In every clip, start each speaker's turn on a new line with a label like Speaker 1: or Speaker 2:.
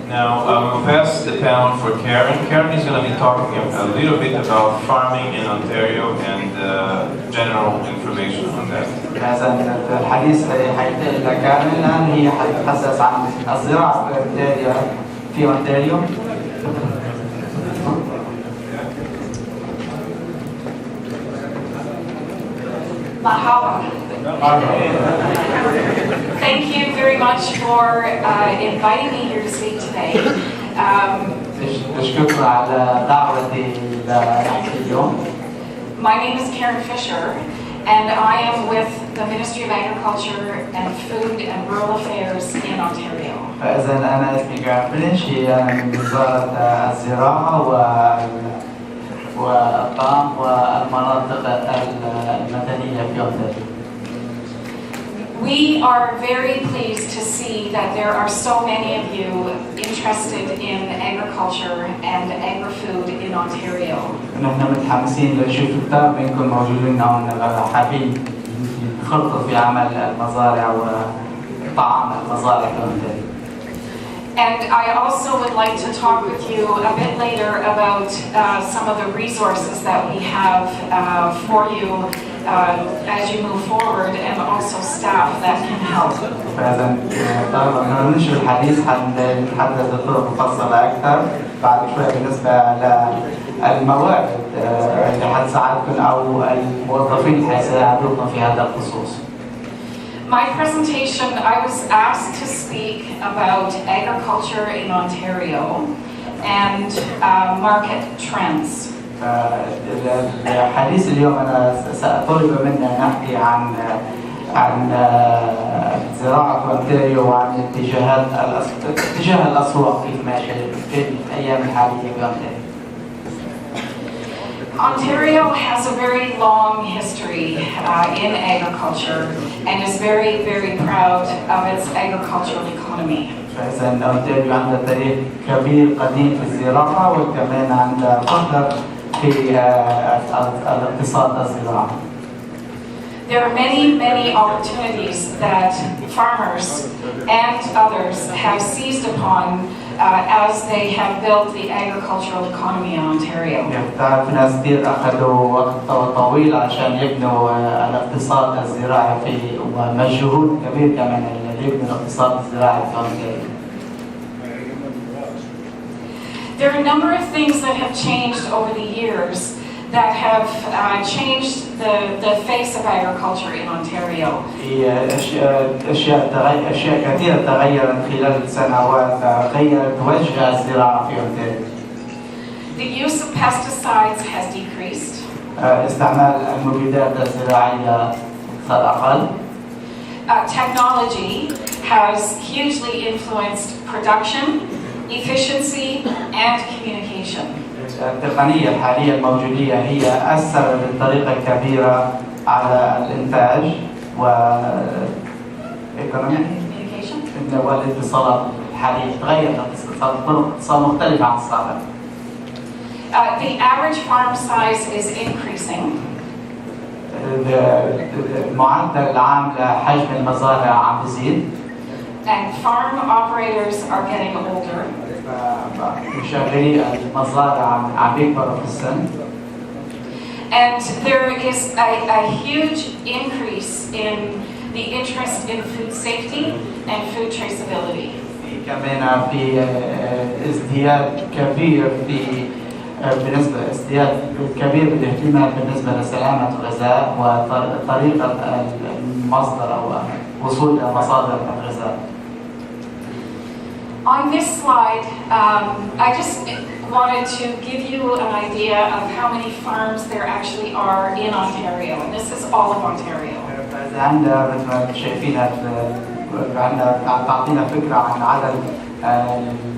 Speaker 1: Now, I'm going to pass the panel for Karen. Karen is going to be talking a little bit about farming in Ontario and general information on that.
Speaker 2: الحديث حينتقل لكارين الآن. هي حتتحدث عن الزراعة في أونتاريو.
Speaker 3: Mahalo. Thank you very much for inviting me here to speak today.
Speaker 2: شكرا على دعوتي اليوم.
Speaker 3: My name is Karen Fischer, and I am with the Ministry of Agriculture and Food and Rural Affairs in Ontario.
Speaker 2: فإذا أنا اسمي كارين فيشر، أنا من وزارة الزراعة والطعام والمناطق المدنية في أونتاريو.
Speaker 3: We are very pleased to see that there are so many of you interested in agriculture and agri-food in Ontario.
Speaker 2: نحن متحمسين لنشوف كثير منكم موجودين هون حابين يخلطوا في عمل المزارع وطعام المزارع في أونتاريو.
Speaker 3: And I also would like to talk with you a bit later about some of the resources that we have for you as you move forward, and also staff that can help.
Speaker 2: فإذا طبعا ننشر الحديث حنتحدث بطرق مفصلة أكثر بعد شوي بالنسبة للموارد اللي حتساعدكم أو الموظفين اللي حيساعدوكم في هذا الخصوص.
Speaker 3: My presentation, I was asked to speak about agriculture in Ontario and market trends.
Speaker 2: الحديث اليوم أنا سأطلب منا نحكي عن زراعة أونتاريو وعن اتجاه الأسواق كيف ماشي في الأيام الحالية في أونتاريو.
Speaker 3: Ontario has a very long history in agriculture and is very, very proud of its agricultural economy.
Speaker 2: فإذا أونتاريو عندها تاريخ كبير قديم في الزراعة وكمان عندها فخر في الاقتصاد الزراعي.
Speaker 3: There are many opportunities that farmers and others have seized upon as they have built the agricultural economy in Ontario.
Speaker 2: في ناس كثير أخذوا وقت طويل عشان يبنوا الاقتصاد الزراعي ومجهود كبير كمان ليبنوا الاقتصاد الزراعي في أونتاريو.
Speaker 3: There are a number of things that have changed over the years that have changed the face of agriculture in Ontario.
Speaker 2: أشياء كثيرة تغيرت خلال السنوات غيرت وجه الزراعة في أونتاريو.
Speaker 3: The use of pesticides has decreased.
Speaker 2: استعمال المبيدات الزراعية صار أقل.
Speaker 3: Technology has hugely influenced production, efficiency, and communication.
Speaker 2: التقنية الحالية الموجودة هي أثرت بطريقة كبيرة على الإنتاج والاتصالات الحالية. تغير الاتصال مختلف عن السابق.
Speaker 3: The average farm size is increasing.
Speaker 2: المعدل العام لحجم المزارع عم بيزيد.
Speaker 3: And farm operators are getting older.
Speaker 2: مشغلي المزارع عم بيكبروا في السن.
Speaker 3: And there is a huge increase in the interest in food safety and food traceability.
Speaker 2: كمان في ازدياد كبير بالاهتمام بالنسبة لسلامة الغذاء وطريقة المصدر أو وصول إلى مصادر الغذاء.
Speaker 3: On this slide, I just wanted to give you an idea of how many farms there actually are in Ontario, and this is all of Ontario.
Speaker 2: عندنا مثل ما شايفين عندنا تعطينا فكرة عن عدد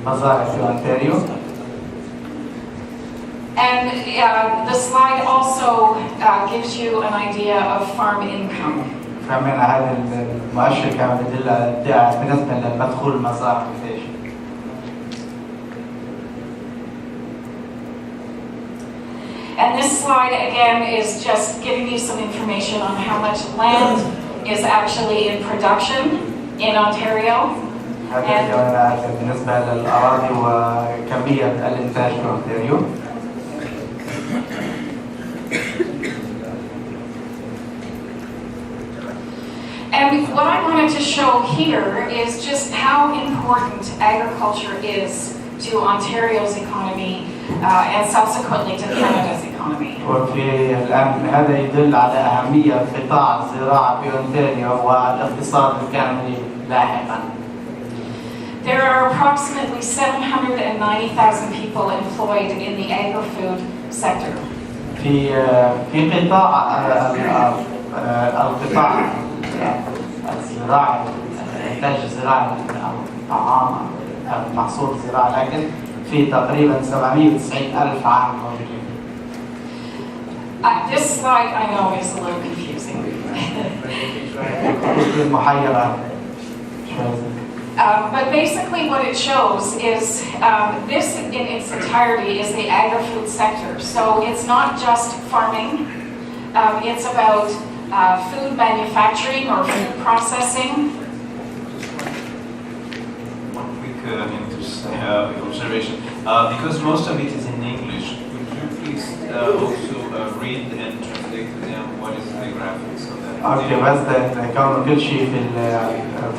Speaker 2: المزارع في أونتاريو.
Speaker 3: And the slide also gives you an idea of farm income.
Speaker 2: كمان هذا المؤشر كمان يدل بالنسبة لمدخول المزارع قديش.
Speaker 3: And this slide again is just giving you some information on how much land is actually in production in Ontario.
Speaker 2: هذا بالنسبة للأراضي وكمية الإنتاج في أونتاريو.
Speaker 3: And what I wanted to show here is just how important agriculture is to Ontario's economy and subsequently to Canada's economy.
Speaker 2: وفي هذا يدل على أهمية قطاع الزراعة في أونتاريو والاقتصاد الكامل لاحقا.
Speaker 3: There are approximately 790,000 people employed in the agri-food sector.
Speaker 2: في قطاع القطاع الزراعي، الإنتاج الزراعي أو الطعام أو محصول زراعي الأكل، في تقريبا 790,000 عامل موجودين.
Speaker 3: This slide I know is a little confusing.
Speaker 2: محيرة.
Speaker 3: But basically what it shows is this in its entirety is the agri-food sector. So it's not just farming, it's about food manufacturing or food processing.
Speaker 1: One quick observation. Because most of it is in English, would you please also read and translate to them what is the graphics of that?
Speaker 2: اوكي، بس كونه كل شيء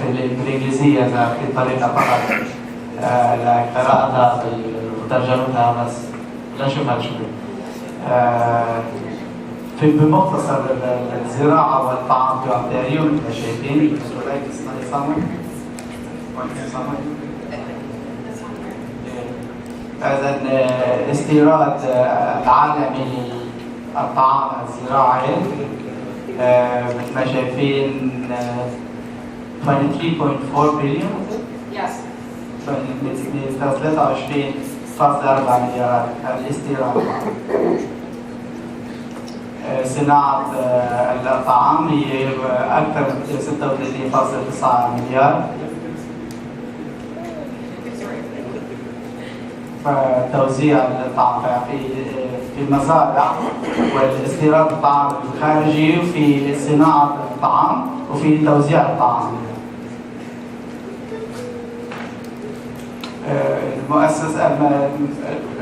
Speaker 2: بالانجليزيه في طريقه فقط لقراءتها وترجمتها، بس لا نشوفها شوي. في بمختصر الزراعه والطعام في اونتاريو مثل شايفين. إذا استيراد العالمي للطعام الزراعي مثل ما شايفين 23.4 بليون.
Speaker 3: Yes.
Speaker 2: 23.4 مليارات الاستيراد. صناعة الطعام هي أكثر من 36.9 مليار. فتوزيع الطعام في المزارع والاستيراد الطعام الخارجي، وفي صناعة الطعام، وفي توزيع الطعام. المؤسسة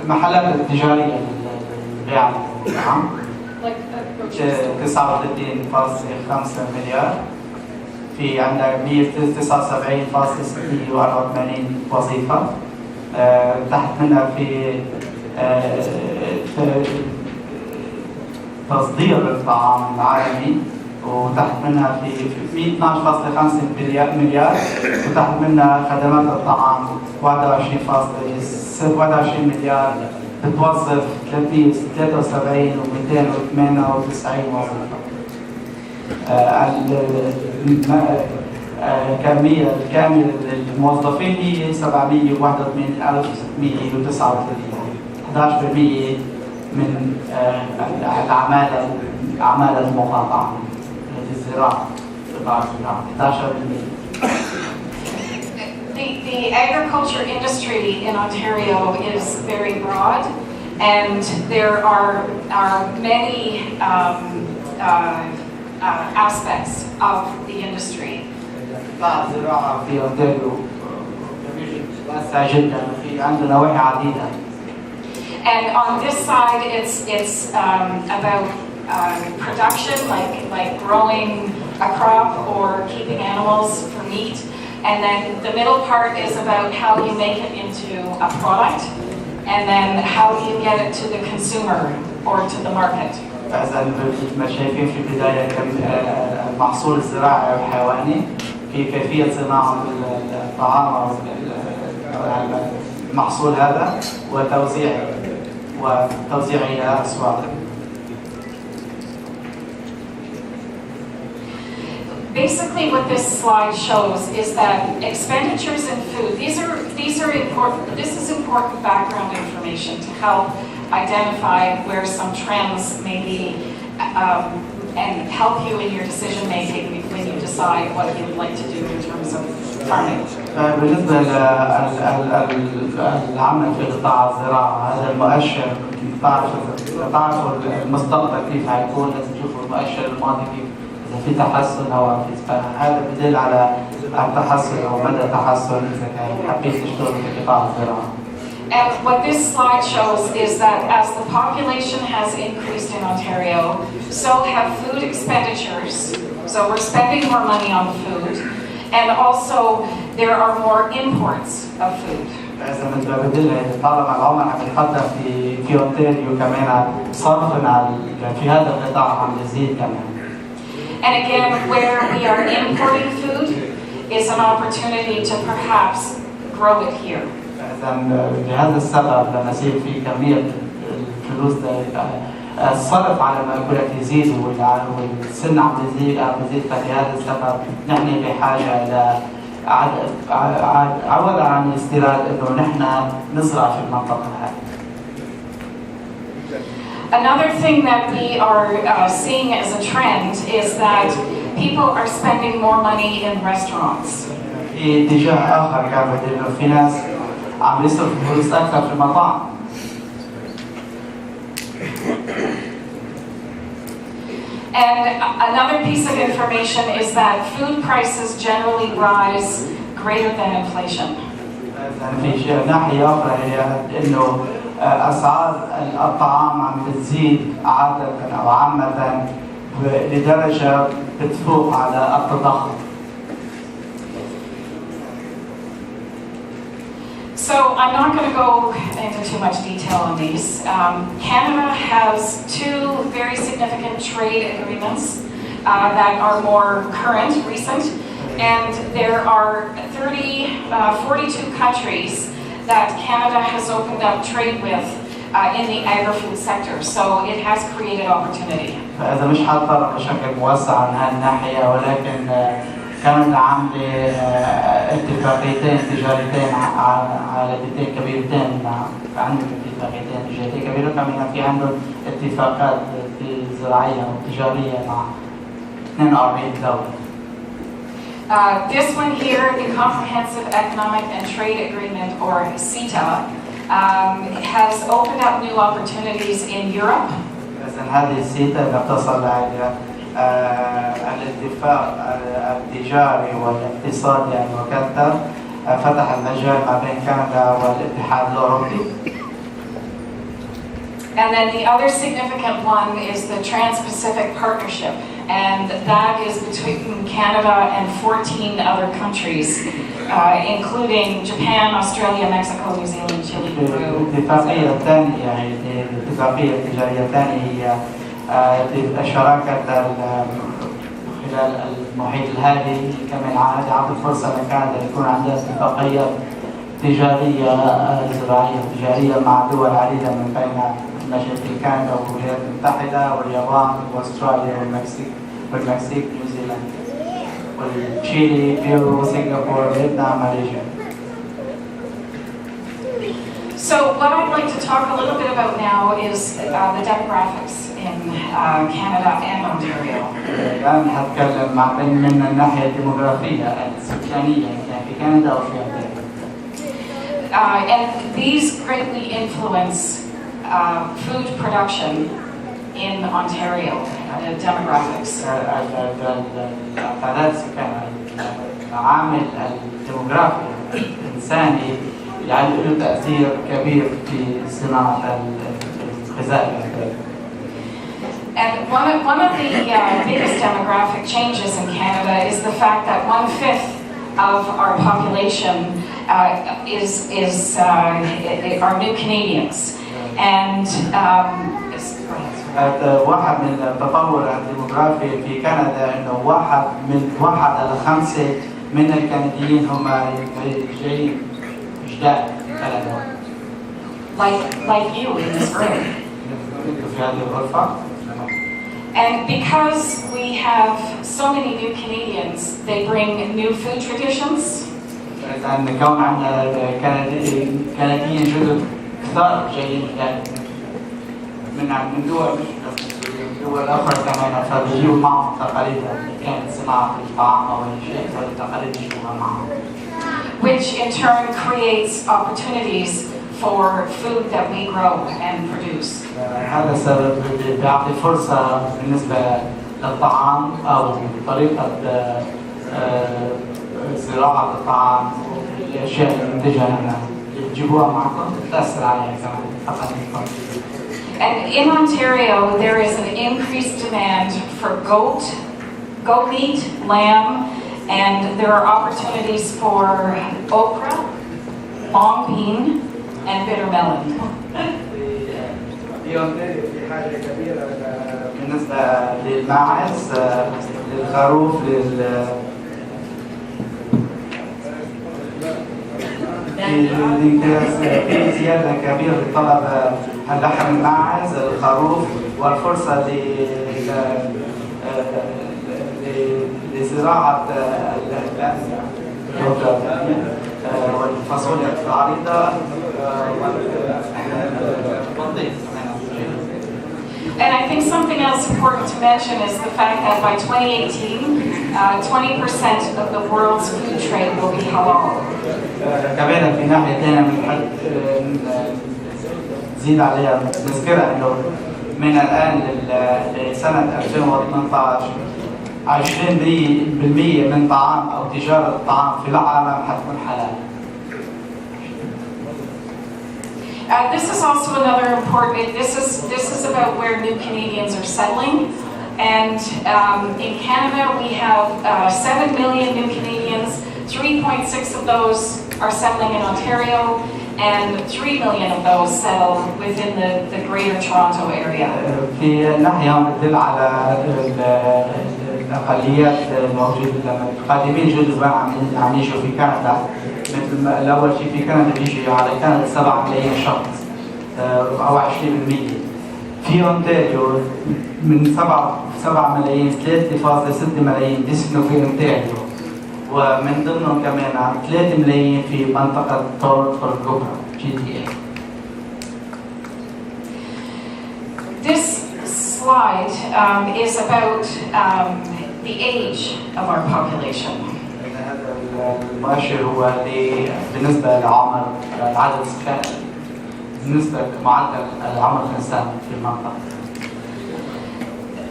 Speaker 2: المحلات التجارية لبيع الطعام 39.5 مليار. في عندنا 179.684 وظيفة. تحت منها في تصدير الطعام العالمي، وتحت منها في 112.5 مليار، وتحت منها خدمات الطعام 21 مليار، بتوظف 373 و298 وظيفة. الكمية الكاملة للموظفين هي 781,639، 11% من العمالة المقاطعة للزراعة، قطاع الزراعة 11%.
Speaker 3: The agriculture industry in Ontario is very broad, and there are many aspects of the industry.
Speaker 2: الزراعة في أونتاريو واسع جدا، في عندنا نواحي عديدة.
Speaker 3: And on this side, it's about production, like growing a crop or keeping animals for meat. And then the middle part is about how you make it into a product, and then how you get it to the consumer or to the market.
Speaker 2: فإذا ما شايفين في البداية المحصول الزراعي والحيواني، في كيفية صناعة الطعام أو المحصول هذا وتوزيعه إلى الأسواق.
Speaker 3: Basically, what this slide shows is that expenditures in food, these are important. This is important background information to help identify where some trends may be and help you in your decision making when you decide what you would like to do in terms of farming.
Speaker 2: بالنسبة للعمل في قطاع الزراعة، هذا المؤشر تعرفوا المستقبل كيف حيكون، لازم تشوفوا المؤشر الماضي كيف إذا في تحسن أو فهذا بدل على التحسن أو مدى تحسن إذا كان حبيت تشتغل في قطاع الزراعة.
Speaker 3: And what this slide shows is that as the population has increased in Ontario, so have food expenditures. So we're spending more money on food, and also there are more imports of food.
Speaker 2: إذا بدل طالما العمر عم يتقدم في أونتاريو كمان صرفنا في هذا القطاع عم يزيد كمان.
Speaker 3: And again, where we are importing food is an opportunity to perhaps grow it here.
Speaker 2: لهذا السبب لما يصير في كمية الفلوس الصرف على المأكولات يزيد والسن عم يزيد فلهذا السبب نحن بحاجة إلى عوض عن الاستيراد إنه نحن نزرع في المنطقة هذه.
Speaker 3: Another thing that we are seeing as a trend is that people are spending more money in restaurants.
Speaker 2: في اتجاه آخر قاعد إنه في ناس عم يصرفوا فلوس أكثر في المطاعم.
Speaker 3: And another piece of information is that food prices generally rise greater than inflation.
Speaker 2: في ناحية أخرى هي إنه أسعار الطعام عم بتزيد عادة أو عامة لدرجة بتفوق على التضخم.
Speaker 3: So I'm not going to go into too much detail on these. Canada has two very significant trade agreements that are more current, recent, and there are 42 countries that Canada has opened up trade with in the agri-food sector. So it has created opportunity.
Speaker 2: فإذا مش حاطة بشكل موسع عن هالناحية ولكن كانت عاملة اتفاقيتين تجاريتين عالميتين كبيرتين عندهم اتفاقيتين تجاريتين كبيرة كمان في عندهم اتفاقات زراعية وتجارية مع 42 دولة.
Speaker 3: This one here, the Comprehensive Economic and Trade Agreement, or CETA, has opened up new opportunities in Europe.
Speaker 2: إذن هذه السيتا بتصل على الاتفاق التجاري والاقتصادي المكثف فتح المجال ما بين كندا والاتحاد الأوروبي.
Speaker 3: And then the other significant one is the Trans-Pacific Partnership, and that is between Canada and 14 other countries, including Japan, Australia, Mexico, New Zealand, Chile, Peru.
Speaker 2: الاتفاقية الثانية الاتفاقية التجارية الثانية هي شراكة خلال المحيط الهادي كمان عطت فرصة لكندا يكون عندها اتفاقية تجارية زراعية تجارية مع دول عديدة من بين مشاكل كندا والولايات المتحدة واليابان واستراليا والمكسيك نيوزيلندا والتشيلي بيرو سنغافورة فيتنام ماليزيا.
Speaker 3: So what I'd like to talk a little bit about now is the demographics in Canada and Ontario.
Speaker 2: الآن هتكلم من الناحية الديموغرافية السكانية في كندا وفي أونتاريو.
Speaker 3: And these greatly influence food production in Ontario, the demographics.
Speaker 2: العامل الديموغرافي الإنساني له تأثير كبير في صناعة الغذاء.
Speaker 3: And one of the biggest demographic changes in Canada is the fact that 1/5 of our population are new Canadians. And
Speaker 2: واحد من التطور الديموغرافي في كندا انه واحد على 5 من الكنديين هم جايين جداد كندا.
Speaker 3: Like you in this room.
Speaker 2: في هذه الغرفة.
Speaker 3: And because we have so many new Canadians, they bring new food traditions.
Speaker 2: لأن كون عندنا كنديين جدد كثار جايين من دول أخرى كمان فبيجيوا معهم تقاليدهم كانت صناعة الطعام أو شيء والتقاليد يجيبوها معهم.
Speaker 3: Which in turn creates opportunities for food that we grow and produce.
Speaker 2: هذا السبب بيعطي فرصة بالنسبة للطعام أو طريقة زراعة الطعام، الأشياء اللي منتجها هنا تجيبوها معكم تأثر عليها كمان فقط.
Speaker 3: And in Ontario, there is an increased demand for goat meat, lamb, and there are opportunities for okra, long bean, and bitter melon.
Speaker 2: في حاجة كبيرة بالنسبة للماعز، للخروف، في زيادة كبيرة في طلب لحم الماعز، الخروف، والفرصة لزراعة والفاصوليا العريضة
Speaker 3: And I think something else important to mention is the fact that by 2018, 20% of the world's food trade will be halal.
Speaker 2: كمان في ناحية ثانية بنحب نزيد عليها نذكرها إنه من الآن لسنة 2018 20% من طعام أو تجارة الطعام في العالم حتكون حلال.
Speaker 3: This is also another important. This is about where new Canadians are settling, and in Canada we have 7 million new Canadians. 3.6 of those are settling in Ontario, and 3 million of those settle within the Greater Toronto area.
Speaker 2: في ناحية بتدل على الأقليات الموجودة لما القادمين جزء عم يجوا في كندا. مثل الأول شيء في كندا بيجي على كندا 7 ملايين شخص أو 20%. في أونتاريو من 7 ملايين 3.6 ملايين بيسكنوا في أونتاريو، ومن ضمنهم كمان 3 ملايين في منطقة تورنتو الكبرى GTA.
Speaker 3: This slide is about the age of our population.
Speaker 2: المؤشر هو بالنسبة لعمر العدد السكاني، بالنسبة لمعدل العمر الإنسان في المنطقة.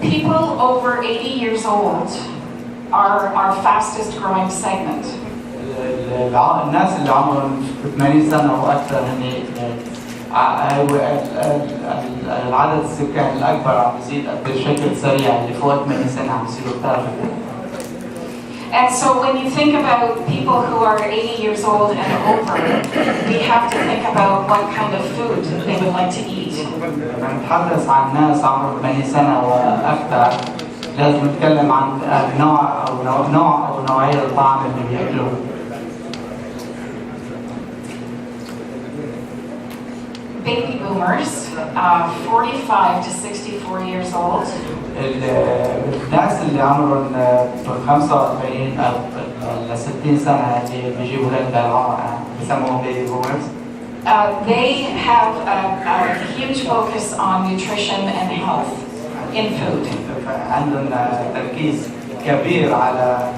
Speaker 3: People over 80 years old are our fastest growing segment.
Speaker 2: الناس اللي عمرهم 80 سنة وأكثر العدد السكاني الأكبر عم يزيد بشكل سريع، اللي فوق 80 سنة عم يصيروا كثار.
Speaker 3: And so when you think about people who are 80 years old and over, we have to think about what kind of food they would like to eat.
Speaker 2: لما نتحدث عن ناس عمرهم 80 سنة وأكثر لازم نتكلم عن نوع أو نوعية الطعام اللي بياكلوه.
Speaker 3: Baby boomers, 45 to 64 years old.
Speaker 2: الناس اللي عمرهم 45 أو ل 60 سنة اللي بيجيبوا للعمر بيسموهم baby boomers.
Speaker 3: They have a huge focus on nutrition and health in food.
Speaker 2: عندهم تركيز كبير على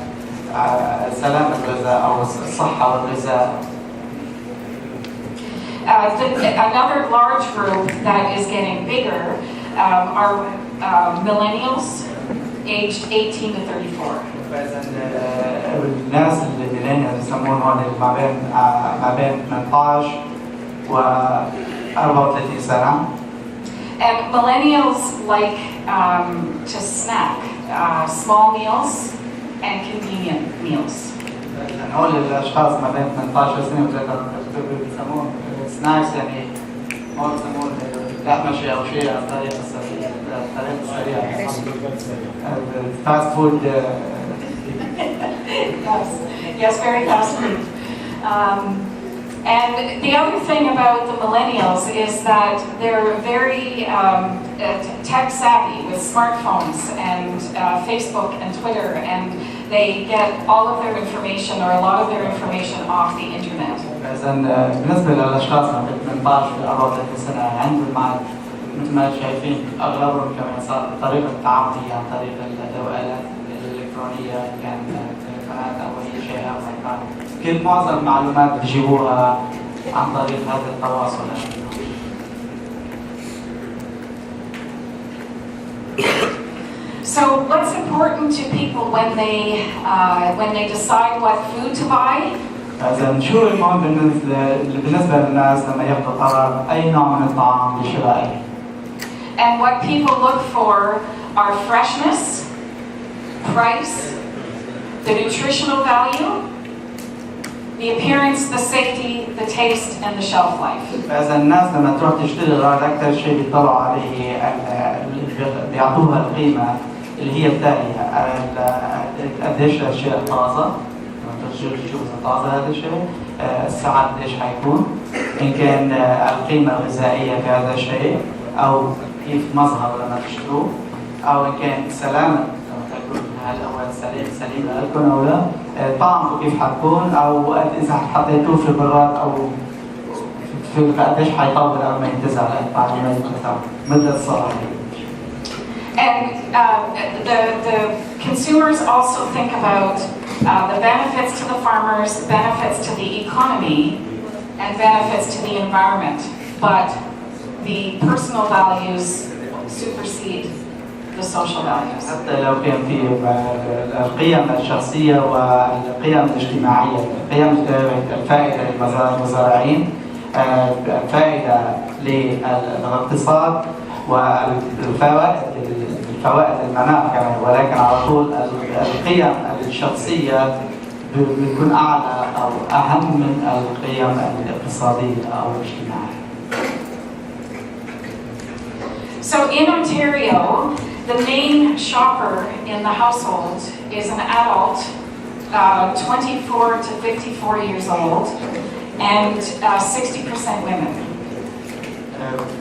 Speaker 2: سلامة الغذاء أو الصحة والغذاء.
Speaker 3: Another large group that is getting bigger are millennials, aged 18 to 34.
Speaker 2: الناس اللي millennials يسمون هون ما بين 18 و 34 سنة.
Speaker 3: And millennials like to snack, small meals and convenient meals.
Speaker 2: هول الأشخاص ما بين 18 سنة و 33 بيسمون سناكس، يعني هون بيسمون لحمة أو شيء على الطريقة السريعة. Fast food.
Speaker 3: Yes, very fast food. And the other thing about the millennials is that they're very tech savvy with smartphones and Facebook and Twitter, and they get all of their information or a lot of their information off the internet.
Speaker 2: بالنسبة للأشخاص من 18 ل 34 سنة عندهم مثل ما شايفين أغلبهم كمان صار طريقة التعامل هي عن طريق الآلات الإلكترونية، كان تليفونات أو أي شيء آخر. كل معظم المعلومات بيجيبوها عن طريق هذا التواصل.
Speaker 3: So what's important to people when they decide what food to buy?
Speaker 2: إذا شو المهم بالنسبة للناس لما ياخذوا قرار أي نوع من الطعام لشرائه؟
Speaker 3: And what people look for are freshness, price, the nutritional value, the appearance, the safety, the taste, and the shelf life.
Speaker 2: إذا الناس لما تروح تشتري غراض أكثر شيء بيطلعوا عليه بيعطوها القيمة اللي هي التالية قديش الأشياء طازة، تشوف طازة هذا الشيء، السعر قديش حيكون، إن كان القيمة الغذائية في هذا الشيء أو كيف مظهر لما تشتروه، أو إن كان سلامة لما تاكلوا هل هو سليم لكم أو لا، طعمه كيف حتكون، أو إذا حطيتوه في براد أو في قديش حيطول أو ما ينتزع الطعم مدة الصلاحية.
Speaker 3: And the consumers also think about the benefits to the farmers, benefits to the economy, and benefits to the environment. But the personal values supersede the social values.
Speaker 2: حتى لو كان في القيم الشخصية والقيم الاجتماعية، القيم الفائدة للمزارعين، الفائدة للاقتصاد، والفوائد المناخ كمان، ولكن على طول القيم الشخصية بتكون أعلى أو أهم من القيم الاقتصادية أو الاجتماعية.
Speaker 3: So in Ontario, the main shopper in the household is an adult, 24 to 54 years old, and 60% women.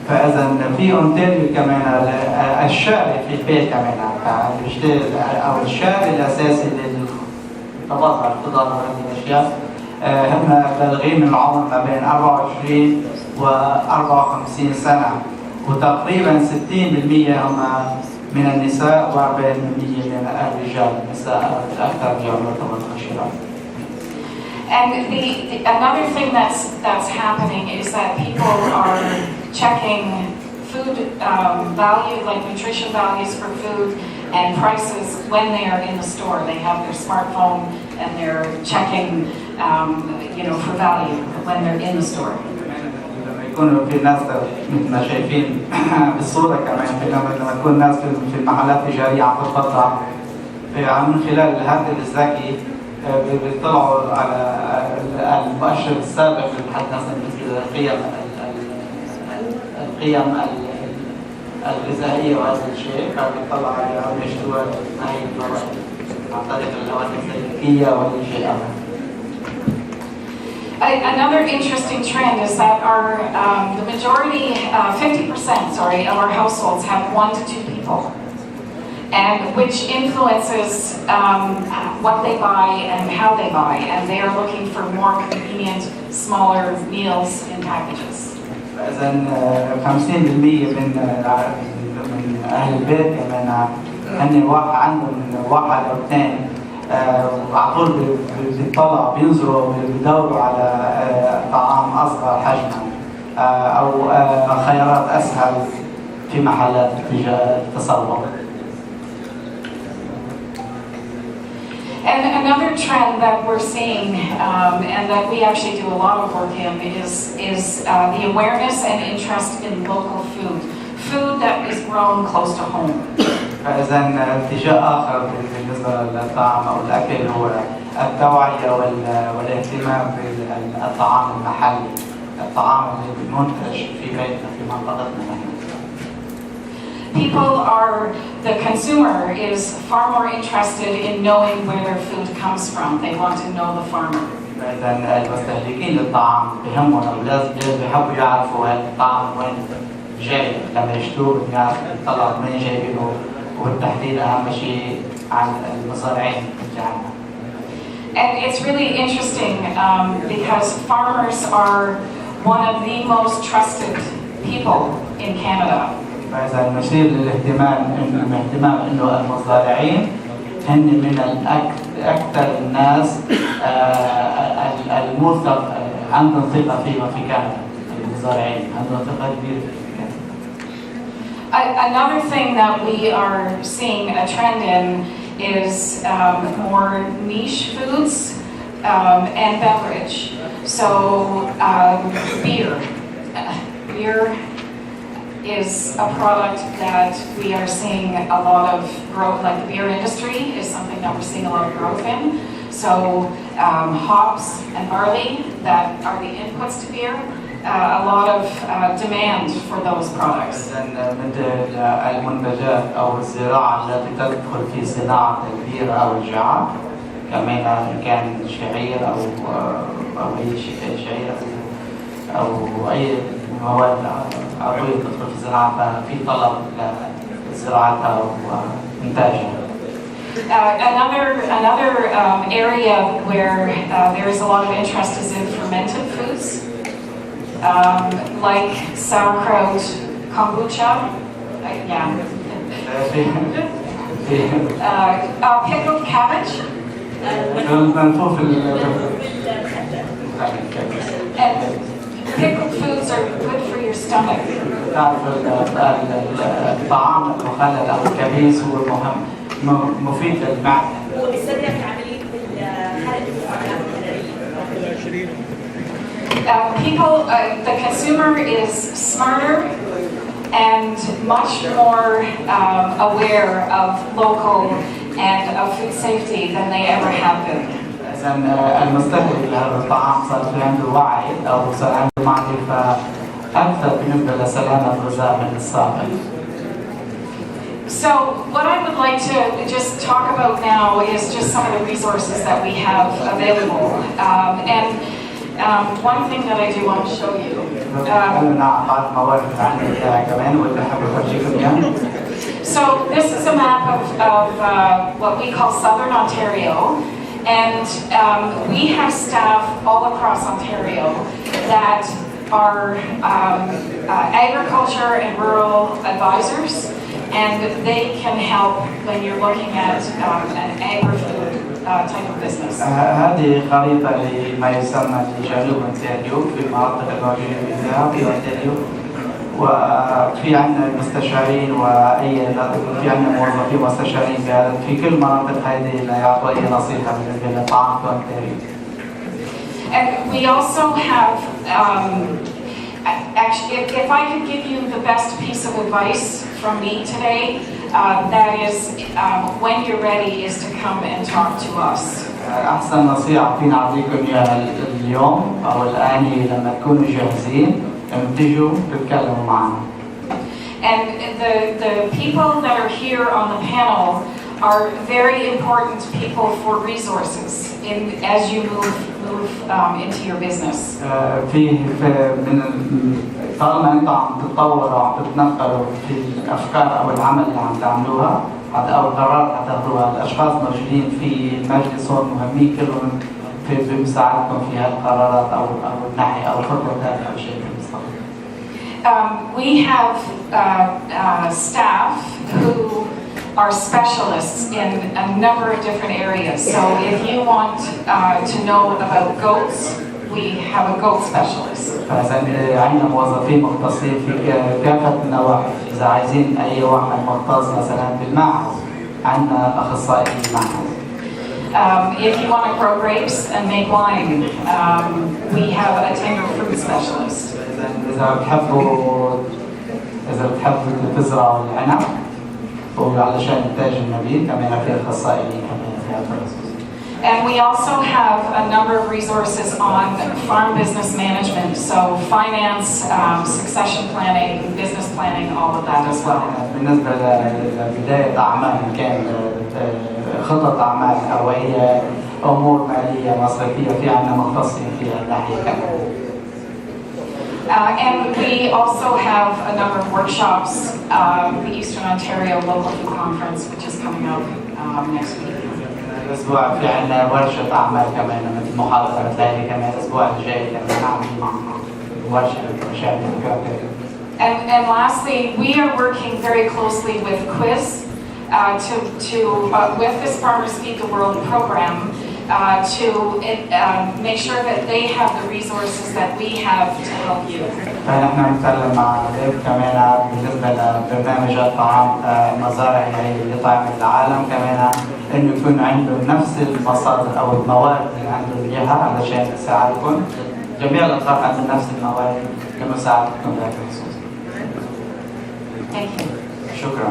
Speaker 2: فإذا في أونتاريو كمان الشاري في البيت كمان بيشتري أو الشاري الأساسي للتبضع الخضار وهذه الأشياء هم بالغين من العمر ما بين 24 و 54 سنة، وتقريبا 60% هم من النساء و40% من الرجال، النساء أكثر في عمر 18.
Speaker 3: And another thing that's happening is that people are checking food value, like nutrition values for food and prices when they are in the store. They have their smartphone and they're checking, for value when they're in the store.
Speaker 2: يكونوا في ناس مثل ما شايفين بالصورة كمان لما يكون الناس في المحلات التجارية عم تتبضع من خلال الهاتف الذكي بيطلعوا على المؤشر السابق اللي بتحدثنا مثل القيم الغذائية وهذا الشيء، فبيطلع عليها ويشتروها هاي الفوائد عن طريق الهواتف الذكية ولا شيء آخر.
Speaker 3: Another interesting trend is that the majority, 50%, of our households have 1 to 2 people, and which influences what they buy and how they buy, and they are looking for more convenient, smaller meals in packages.
Speaker 2: إذا 50% من أهل البيت كمان هن عندهم واحد أو اثنين، وعلى طول بيطلعوا بينظروا بيدوروا على طعام أصغر حجما أو خيارات أسهل في محلات التسوق.
Speaker 3: And another trend that we're seeing, and that we actually do a lot of work in, is the awareness and interest in local food that is grown close to home.
Speaker 2: فإذا اتجاه آخر بالنسبة للطعام أو الأكل هو التوعية والاهتمام بالطعام المحلي، الطعام المنتج في بيتنا في منطقتنا.
Speaker 3: The consumer is far more interested in knowing where their food comes from. They want to know the farmer.
Speaker 2: إذا المستهلكين للطعام بهمهم أو لازم بيحبوا يعرفوا هذا الطعم وين جاي، لما يشتروه بيعرفوا يطلعوا منين جايبينه، والتحديد أهم شيء عن المزارعين بتاعنا.
Speaker 3: And it's really interesting because farmers are one of the most trusted people in Canada.
Speaker 2: فإذا نشير للاهتمام إنه المزارعين هن من أكثر الناس الموثق عندهم ثقة فيهم في كندا. المزارعين عندهم ثقة كبيرة في كندا.
Speaker 3: Another thing that we are seeing a trend in is more niche foods and beverage. So beer. Beer is a product that we are seeing a lot of growth, like the beer industry is something that we're seeing a lot of growth in. So hops and barley that are the inputs to beer, a lot of demand for those products.
Speaker 2: مثل المنتجات أو الزراعة التي تدخل في صناعة البيرة أو الجعاع، كمان كان شعير أو أي شعير أو أي مواد عضوية تدخل في زراعتها، في طلب لزراعتها وإنتاجها.
Speaker 3: Another area where there is a lot of interest is in fermented foods, like sauerkraut, kombucha, pickled cabbage, and pickled foods are good for your stomach.
Speaker 2: الطعام المخلل أو الكبيس هو مفيد للمعدة.
Speaker 4: وبيساعدك في عملية حرق السعرات الحرارية.
Speaker 3: The consumer is smarter and much more aware of local and of food safety than they ever have been.
Speaker 2: المستهلك لهذا الطعام صار في عنده وعي أو صار عنده معرفة أكثر بالنسبة لسلامة الغذاء من السابق.
Speaker 3: So what I would like to just talk about now is just some of the resources that we have available. One thing that I do want to show you. So this is a map of what we call Southern Ontario. And we have staff all across Ontario that are agriculture and rural advisors, and they can help when you're looking at an agri-food type of business.
Speaker 2: هذه خريطة لما يسمى جنوب أونتاريو في المناطق الموجودة فيها في أونتاريو، وفي عندنا المستشارين في عندنا موظفين مستشارين في كل مناطق هذه ليعطوا أي نصيحة بالنسبة للطعام في أونتاريو.
Speaker 3: And we also have, actually, if I could give you the best piece of advice from me today, that is, when you're ready, is to come and talk to us.
Speaker 2: أحسن نصيحة فينا أعطيكم إياها اليوم أو الآن لما تكونوا جاهزين إنه تيجوا تتكلموا معنا.
Speaker 3: And the people that are here on the panel are very important people for resources as you move into your business.
Speaker 2: طالما انتم عم تتطوروا وعم تتنقلوا في الافكار او العمل اللي عم تعملوها او القرارات اللي حتاخذوها، الاشخاص الموجودين في المجلس هون مهمين كلهم في مساعدتكم في هالقرارات او الناحيه او الخطوه الثانيه او شيء بالمستقبل.
Speaker 3: We have staff who are specialists in a number of different areas. So if you want to know about goats, we have a goat specialist.
Speaker 2: عندنا موظفين مختصين في كافة النواحي. إذا عايزين أي واحد مختص مثلا بالمعز، عندنا أخصائي بالمعز.
Speaker 3: If you want to grow grapes and make wine, we have a tender fruit specialist.
Speaker 2: إذا بتحبوا تزرعوا العنب وعلشان إنتاج النبيذ كمان في أخصائي كمان في هذا الخصوص.
Speaker 3: And we also have a number of resources on farm business management, so finance, succession planning, business planning, all of that as well.
Speaker 2: بالنسبة لبداية أعمال كان خطط أعمال أو أي أمور مالية مصرفية في عنا مختصين في الناحية كمان.
Speaker 3: And we also have a number of workshops, the Eastern Ontario Local Food Conference, which is coming up next week.
Speaker 2: الأسبوع في عنا ورشة أعمال كمان مثل محاضرة ليلة كمان الأسبوع الجاي كمان نعمل مع ورشة مشاهدة.
Speaker 3: And lastly, we are working very closely with Quiz with this Farmers Feed the World program to make sure that they have the resources that we have to help you.
Speaker 2: فنحن نتكلم مع ديف كمان بالنسبة لبرنامج الطعام مزارع لطعام العالم كمان إنه يكون عنده نفس المصادر أو المواد اللي عنده إياها علشان يساعدكم. جميع الأطراف عندهم نفس المواد لمساعدتكم بهذا الخصوص. شكرا.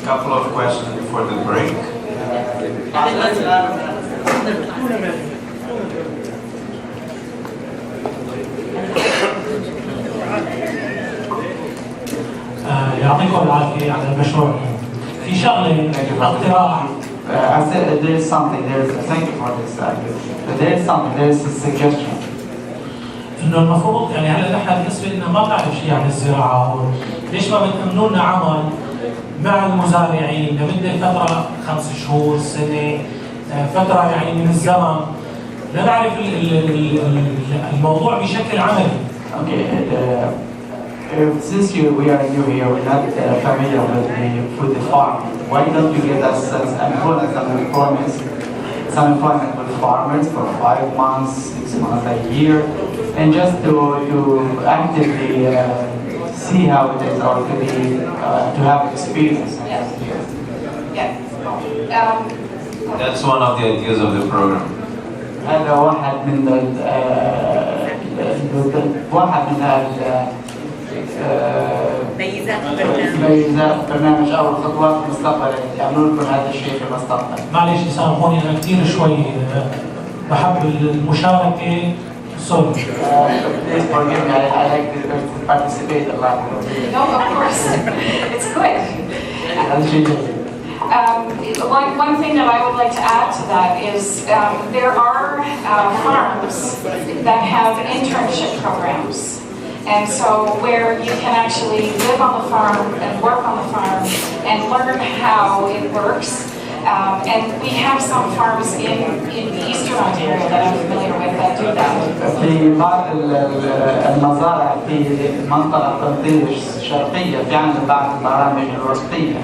Speaker 1: Couple of questions before the break.
Speaker 5: يعطيكم العافية على المشروع. في شغلة اقتراح.
Speaker 2: I said there is something. Thank you for this. There is something. There is a suggestion.
Speaker 5: إنه المفروض يعني هلا نحن بالنسبة لنا ما بنعرف شيء عن الزراعة هون، ليش ما بتأمنوا لنا عمل مع المزارعين لمدة فترة 5 شهور سنة، فترة يعني من الزمن لنعرف الموضوع بشكل عملي.
Speaker 2: Okay. Since we are new here, we're not familiar with the farm. Why don't you get us some employment with farmers for 5 months, 6 months, a year, and just to actively see how it is, or to have experience.
Speaker 3: Yes. Yes.
Speaker 1: That's one of the ideas of the program.
Speaker 2: هذا واحد من ميزات البرنامج او الخطوات المستقبليه يعملوا لكم هذا الشيء في المستقبل.
Speaker 5: معلش سامحوني انا كثير شوي بحب المشاركه. سوري.
Speaker 2: Please forgive me. I like to participate a lot.
Speaker 3: No, of course. It's good. One thing that I would like to add to that is there are farms that have internship programs. And so where you can actually live on the farm and work on the farm and learn how it works. And we have some farms in Eastern Ontario that I'm familiar with that do that.
Speaker 2: في بعض المزارع في منطقة تمطير الشرقية في عندنا بعض البرامج الوسطية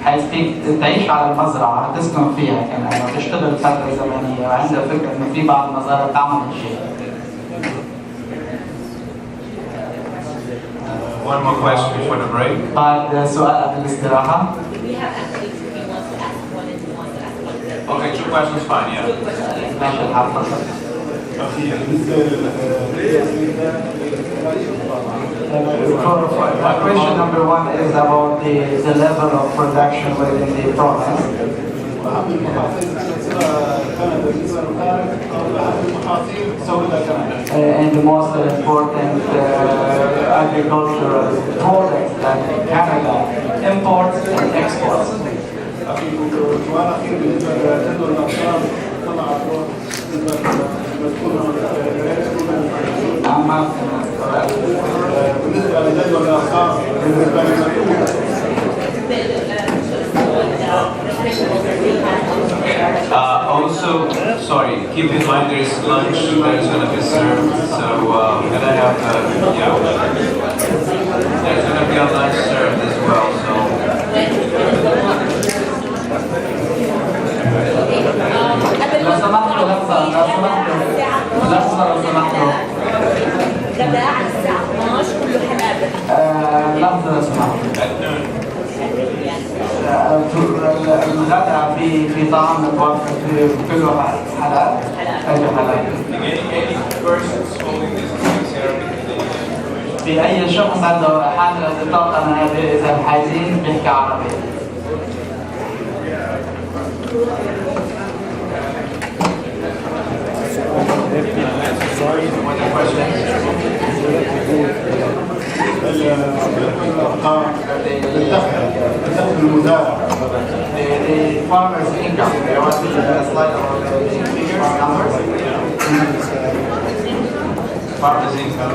Speaker 2: حيث فيك تعيش على المزرعة تسكن فيها كمان وتشتغل فترة زمنية، وعندها فكرة إنه في بعض المزارع تعمل الشيء.
Speaker 1: One more question before the break.
Speaker 2: بعد سؤال قبل الاستراحة.
Speaker 1: Okay, 2 questions, fine, yeah.
Speaker 2: ماشي الحال تفضل. Question number 1 is about the level of production within the province. And the most important agricultural products that Canada imports and exports.
Speaker 6: بالنسبة لجدول الأرقام بالنسبة
Speaker 1: Also, sorry, keep in mind there is lunch that is going to be served, so we're going to have, there's going to be a lunch served as well, so.
Speaker 2: لو سمحتوا
Speaker 4: غداء على الساعة 12 كله حلال.
Speaker 2: لحظة لو سمحتوا. الغداء في طعام متوفر كله حلال؟ أيوه حلال. في أي شخص عنده حامل البطاقة من هذه إذا عايزين بيحكي عربي.
Speaker 6: الدخل المزارع.
Speaker 2: The farmer's income. You want to see a slide about the figures, numbers?
Speaker 1: Farmer's income.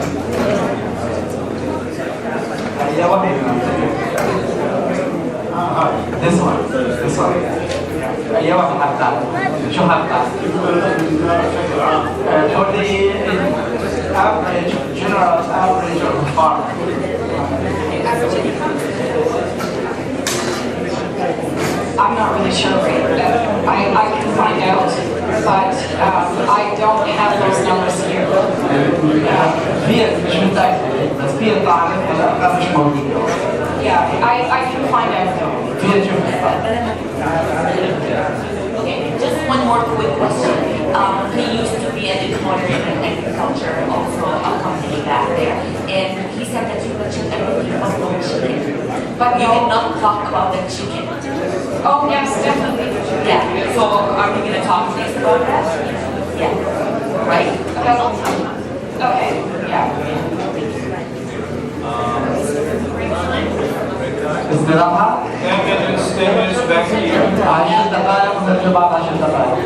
Speaker 2: This one. أي واحد حتى شو حتى؟ For the average, general average of the farmer.
Speaker 3: I'm not really sure. I can find out, but I don't have those numbers here.
Speaker 2: في طعام الثلاثة مش موجودة.
Speaker 3: Yeah, I can find out though.
Speaker 2: فيها تشوفها.
Speaker 4: Okay, just one more quick question. He used to be an employer in agriculture, also a company back there, and he said that you mentioned everything but no chicken.
Speaker 3: But
Speaker 4: You
Speaker 3: no.
Speaker 4: did not talk about the chicken.
Speaker 3: Oh yes, definitely.
Speaker 4: Yeah. So are we gonna talk next about that? Yeah. Right.
Speaker 3: Okay, yeah.
Speaker 2: استراحة
Speaker 1: 10 minutes back here.
Speaker 2: 10 دقائق ونرجع بعد 10 دقائق.